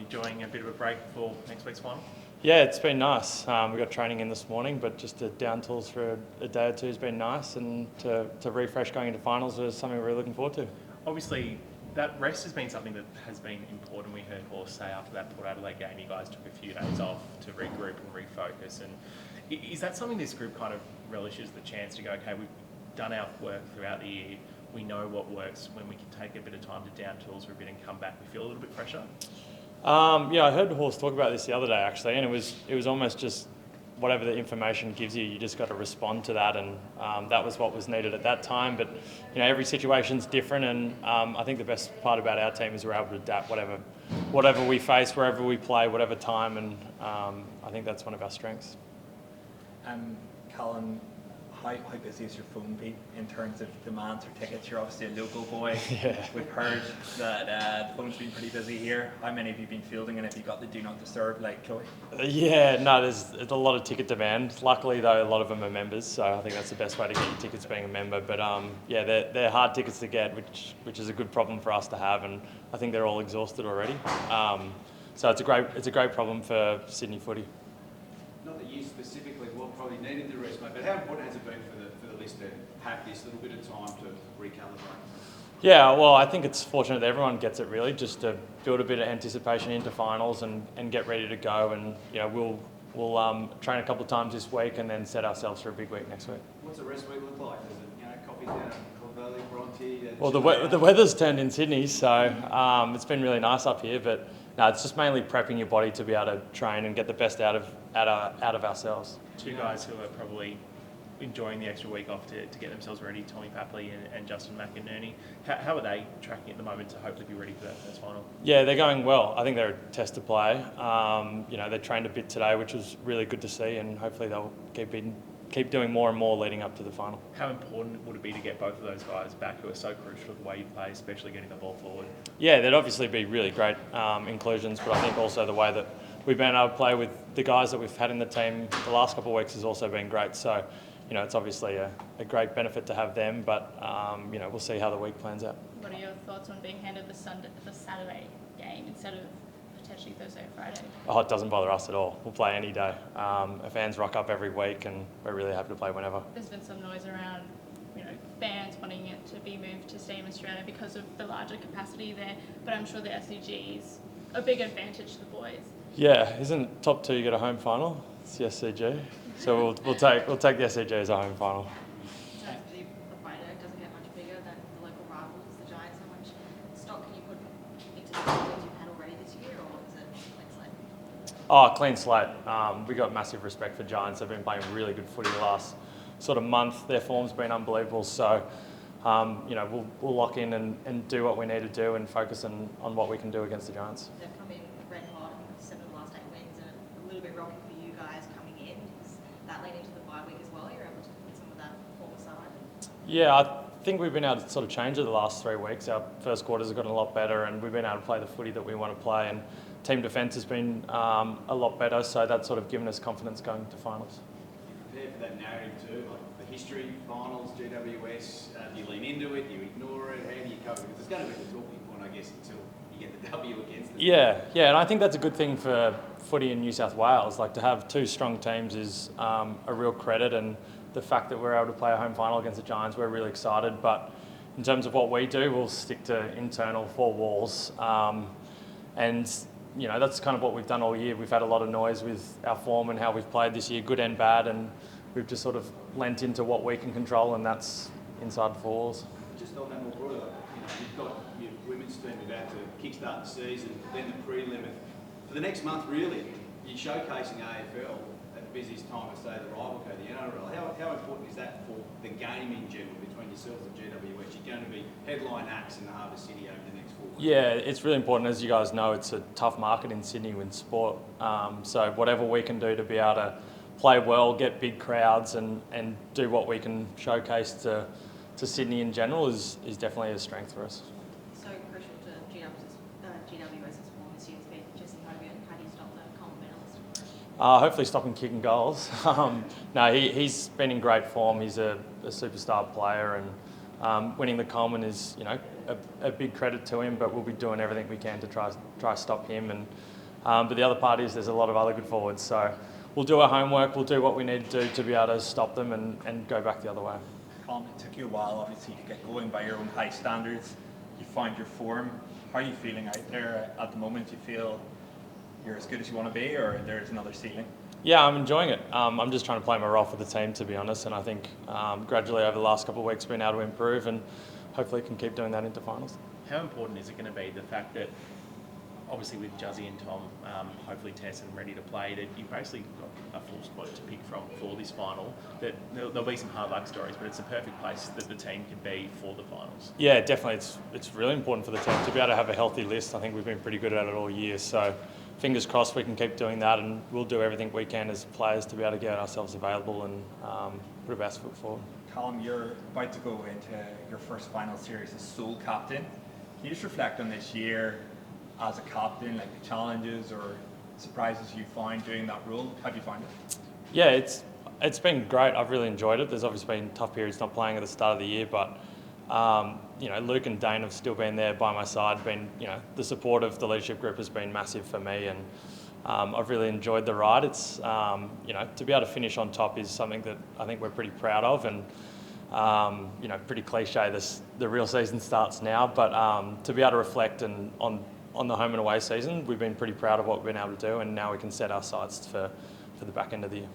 enjoying a bit of a break for next week's final? Yeah, it's been nice. We got training in this morning, but just to down tools for a day or two has been nice, and to refresh going into finals is something we're looking forward to. Obviously, that rest has been something that has been important. We heard Horse say after that Port Adelaide game, you guys took a few days off to regroup and refocus. And is that something this group kind of relishes, the chance to go, okay, we've done our work throughout the year, we know what works, when we can take a bit of time to down tools for a bit and come back, we feel a little bit fresher? Yeah, I heard Horse talk about this the other day actually, and it was almost just whatever the information gives you, you just got to respond to that, and that was what was needed at that time. But every situation's different, and I think the best part about our team is we're able to adapt whatever we face, wherever we play, whatever time, and I think that's one of our strengths. Callum, how busy is your phone, Pete, in terms of demands for tickets? You're obviously a local boy. Yeah. We've heard that the phone's been pretty busy here. How many have you been fielding, and have you got the do not disturb like Chloe? Yeah, no, there's a lot of ticket demand. Luckily though, a lot of them are members, so I think that's the best way to get your tickets, being a member. But yeah, they're hard tickets to get, which is a good problem for us to have, and I think they're all exhausted already. So it's a great problem for Sydney footy. Not that you specifically probably needed the rest, mate, but how important has it been for the list to have this little bit of time to recalibrate? Yeah, well, I think it's fortunate that everyone gets it really, just to build a bit of anticipation into finals and get ready to go. And we'll train a couple of times this week and then set ourselves for a big week next week. What's the rest week look like? Is it coffee down Clovelly, Bronte? Well, the weather's turned in Sydney, so it's been really nice up here. But no, it's just mainly prepping your body to be able to train and get the best out of ourselves. Two guys who are probably enjoying the extra week off to get themselves ready, Tommy Papley and Justin McInerney. How are they tracking at the moment to hopefully be ready for that first final? Yeah, they're going well. I think they're a test to play. They trained a bit today, which was really good to see, and hopefully they'll keep doing more and more leading up to the final. How important would it be to get both of those guys back, who are so crucial to the way you play, especially getting the ball forward? Yeah, they'd obviously be really great inclusions, but I think also the way that we've been able to play with the guys that we've had in the team the last couple of weeks has also been great. So, it's obviously a great benefit to have them, but we'll see how the week plans out. What are your thoughts on being handed the Saturday game instead of potentially Thursday or Friday? Oh, it doesn't bother us at all. We'll play any day. Our fans rock up every week, and we're really happy to play whenever. There's been some noise around, fans wanting it to be moved to Stadium Australia because of the larger capacity there, but I'm sure the SCG is a big advantage to the boys. Yeah, isn't top two you get a home final? It's the SCG, so we'll take the SCG as a home final. So the Friday doesn't get much bigger than the local rivals, the Giants. How much stock can you put into the teams you've had already this year, or is it clean slate? Oh, clean slate. We got massive respect for Giants. They've been playing really good footy the last sort of month. Their form's been unbelievable. So, we'll lock in and do what we need to do and focus on what we can do against the Giants. They've come in red hot, 7 of the last 8 wins, and a little bit rocky for you guys coming in. Is that leading to the bye week as well? You're able to put some of that form aside? Yeah, I think we've been able to sort of change it the last 3 weeks. Our first quarters have gotten a lot better, and we've been able to play the footy that we want to play, and team defence has been a lot better, so that's sort of given us confidence going to finals. You prepare for that narrative too, like the history, finals, GWS, do you lean into it, do you ignore it, how do you cover it? Because it's going to be the talking point, I guess, until you get the W against it. Yeah, and I think that's a good thing for footy in New South Wales. Like, to have 2 strong teams is a real credit, and the fact that we're able to play a home final against the Giants, we're really excited. But in terms of what we do, we'll stick to internal 4 walls. And that's kind of what we've done all year. We've had a lot of noise with our form and how we've played this year, good and bad, and we've just sort of lent into what we can control, and that's inside the 4 walls. Just on that more broader, you've got your women's team about to kickstart the season, then the pre-limit. For the next month, really, you're showcasing AFL at the busiest time of, say, the rival code, the NRL. How important is that for the game in general between yourselves and GWS? You're going to be headline acts in the Harbour City over the next 4 weeks. Yeah, it's really important. As you guys know, it's a tough market in Sydney with sport. So whatever we can do to be able to play well, get big crowds, and do what we can showcase to Sydney in general is definitely a strength for us. So crucial to GWS's form this year has been Jesse Hogan. How do you stop the Callum Mills? Hopefully stop him kicking goals. No, he's been in great form. He's a superstar player, and winning the Coleman is a big credit to him. But we'll be doing everything we can to try stop him. And But the other part is there's a lot of other good forwards. So we'll do our homework, we'll do what we need to do to be able to stop them and go back the other way. Callum, it took you a while, obviously, to get going by your own high standards. You found your form. How are you feeling out there at the moment? Do you feel you're as good as you want to be, or there's another ceiling? Yeah, I'm enjoying it. I'm just trying to play my role for the team, to be honest, and I think gradually over the last couple of weeks been able to improve and hopefully can keep doing that into finals. How important is it going to be, the fact that obviously with Juzzy and Tom, hopefully Tess and ready to play, that you've basically got a full squad to pick from for this final, that there'll be some hard luck stories, but it's a perfect place that the team can be for the finals? Yeah, definitely. It's really important for the team to be able to have a healthy list. I think we've been pretty good at it all year, so fingers crossed we can keep doing that, and we'll do everything we can as players to be able to get ourselves available and put our best foot forward. Callum, you're about to go into your first final series as sole captain. Can you just reflect on this year as a captain, like the challenges or surprises you find doing that role? How do you find it? Yeah, it's been great. I've really enjoyed it. There's obviously been tough periods not playing at the start of the year, but Luke and Dane have still been there by my side. The support of the leadership group has been massive for me, and I've really enjoyed the ride. It's to be able to finish on top is something that I think we're pretty proud of, and pretty cliche. The real season starts now, but to be able to reflect on the home and away season, we've been pretty proud of what we've been able to do, and now we can set our sights for the back end of the year.